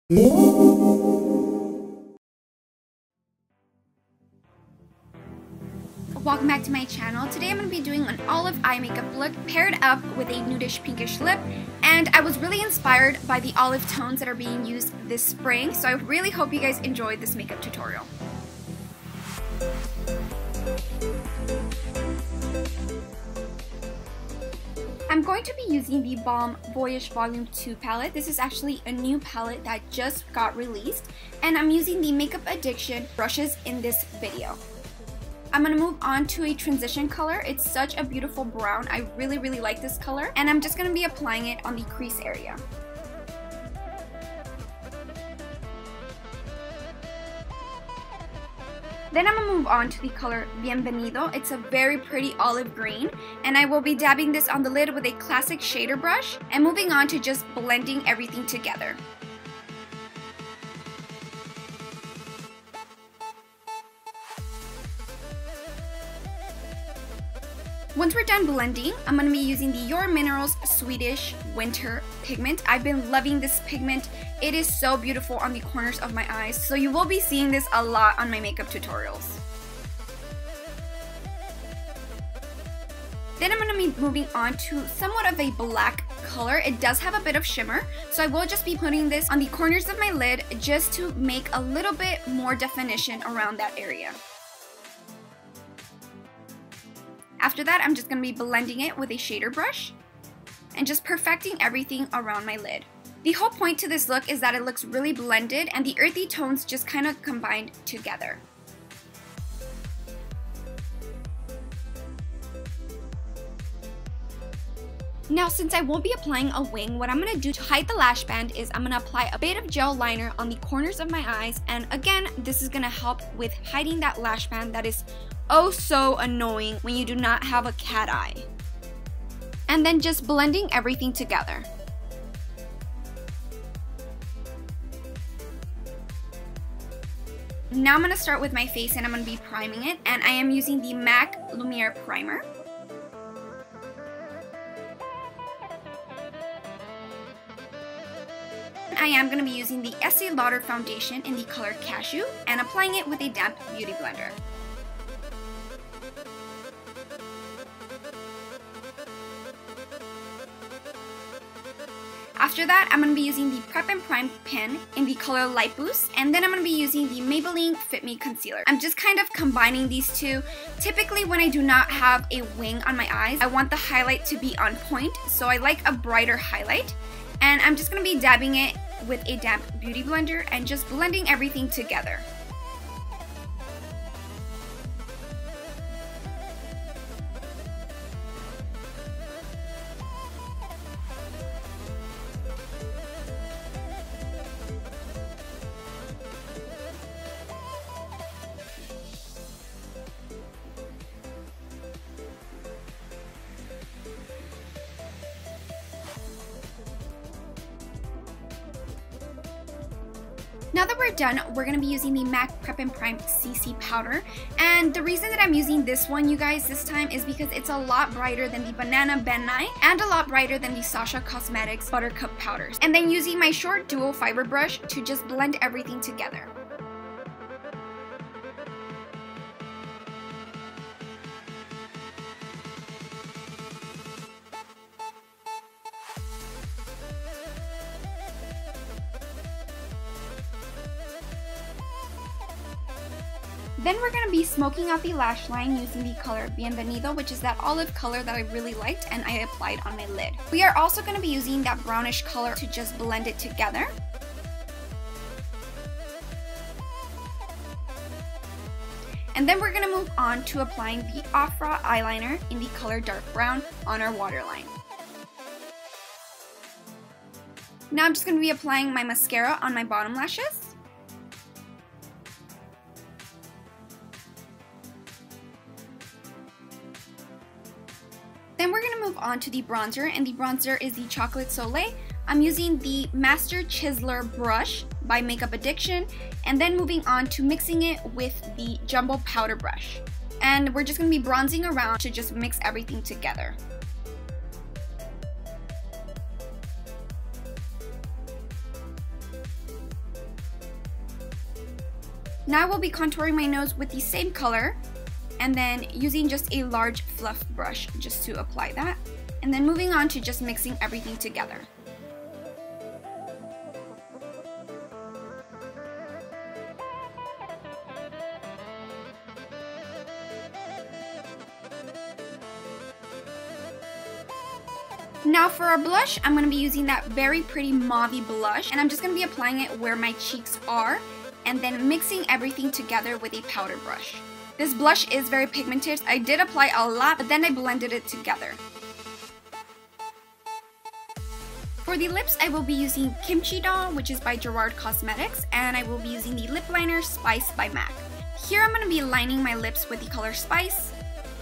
Welcome back to my channel. Today I'm going to be doing an olive eye makeup look paired up with a nudish pinkish lip, and I was really inspired by the olive tones that are being used this spring, so I really hope you guys enjoyed this makeup tutorial. I'm going to be using the Balm Voyage Volume 2 palette. This is actually a new palette that just got released, and I'm using the Makeup Addiction brushes in this video. I'm going to move on to a transition color. It's such a beautiful brown. I really like this color, and I'm just going to be applying it on the crease area. Then I'm going to move on to the color Bienvenido. It's a very pretty olive green, and I will be dabbing this on the lid with a classic shader brush and moving on to just blending everything together. Once we're done blending, I'm going to be using the Yourminerals Swedish Winter Pigment. I've been loving this pigment. It is so beautiful on the corners of my eyes, so you will be seeing this a lot on my makeup tutorials. Then I'm going to be moving on to somewhat of a black color. It does have a bit of shimmer, so I will just be putting this on the corners of my lid just to make a little bit more definition around that area. After that, I'm just going to be blending it with a shader brush and just perfecting everything around my lid. The whole point to this look is that it looks really blended and the earthy tones just kind of combined together. Now, since I won't be applying a wing, what I'm going to do to hide the lash band is I'm going to apply a bit of gel liner on the corners of my eyes, and again, this is going to help with hiding that lash band that is oh so annoying when you do not have a cat eye. And then just blending everything together. Now I'm going to start with my face and I'm going to be priming it, and I am using the MAC Lumiere Primer. I am going to be using the Estee Lauder foundation in the color Cashew and applying it with a damp beauty blender. After that, I'm going to be using the Prep and Prime pen in the color Light Boost, and then I'm going to be using the Maybelline Fit Me Concealer. I'm just kind of combining these two. Typically, when I do not have a wing on my eyes, I want the highlight to be on point, so I like a brighter highlight. And I'm just going to be dabbing it with a damp beauty blender and just blending everything together. Now that we're done, we're going to be using the MAC Prep and Prime CC powder, and the reason that I'm using this one, you guys, this time is because it's a lot brighter than the Banana Ben Nye and a lot brighter than the Sasha Cosmetics Buttercup powders. And then using my short dual fiber brush to just blend everything together. Then we're going to be smoking out the lash line using the color Bienvenido, which is that olive color that I really liked and I applied on my lid. We are also going to be using that brownish color to just blend it together. And then we're going to move on to applying the Ofra eyeliner in the color Dark Brown on our waterline. Now I'm just going to be applying my mascara on my bottom lashes. Then we're going to move on to the bronzer, and the bronzer is the Chocolate Soleil. I'm using the Master Chiseler brush by Makeup Addiction, and then moving on to mixing it with the Jumbo Powder brush. And we're just going to be bronzing around to just mix everything together. Now I will be contouring my nose with the same color, and then using just a large fluff brush just to apply that. And then moving on to just mixing everything together. Now for our blush, I'm going to be using that very pretty mauvey blush, and I'm just going to be applying it where my cheeks are, and then mixing everything together with a powder brush. This blush is very pigmented. I did apply a lot, but then I blended it together. For the lips, I will be using Kimchi Doll, which is by Gerard Cosmetics, and I will be using the lip liner Spice by MAC. Here I'm going to be lining my lips with the color Spice,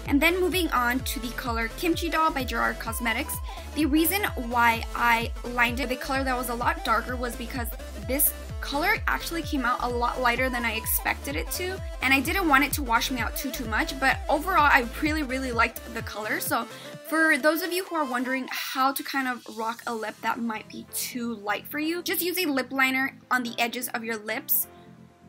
and then moving on to the color Kimchi Doll by Gerard Cosmetics. The reason why I lined it with a color that was a lot darker was because this color actually came out a lot lighter than I expected it to, and I didn't want it to wash me out too much, but overall I really liked the color. So for those of you who are wondering how to kind of rock a lip that might be too light for you, just use a lip liner on the edges of your lips.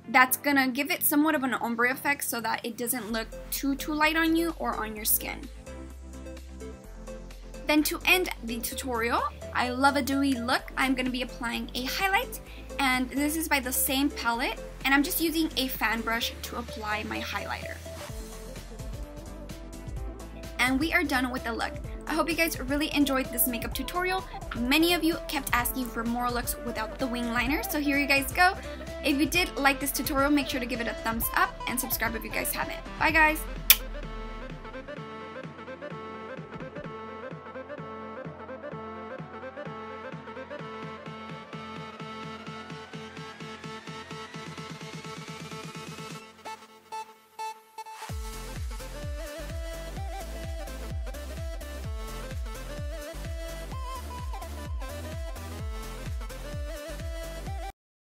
That's gonna give it somewhat of an ombre effect so that it doesn't look too light on you or on your skin. Then to end the tutorial, I love a dewy look. I'm gonna be applying a highlight, and this is by the same palette, and I'm just using a fan brush to apply my highlighter. And we are done with the look. I hope you guys really enjoyed this makeup tutorial. Many of you kept asking for more looks without the wing liner, so here you guys go. If you did like this tutorial, make sure to give it a thumbs up and subscribe if you guys haven't. Bye guys!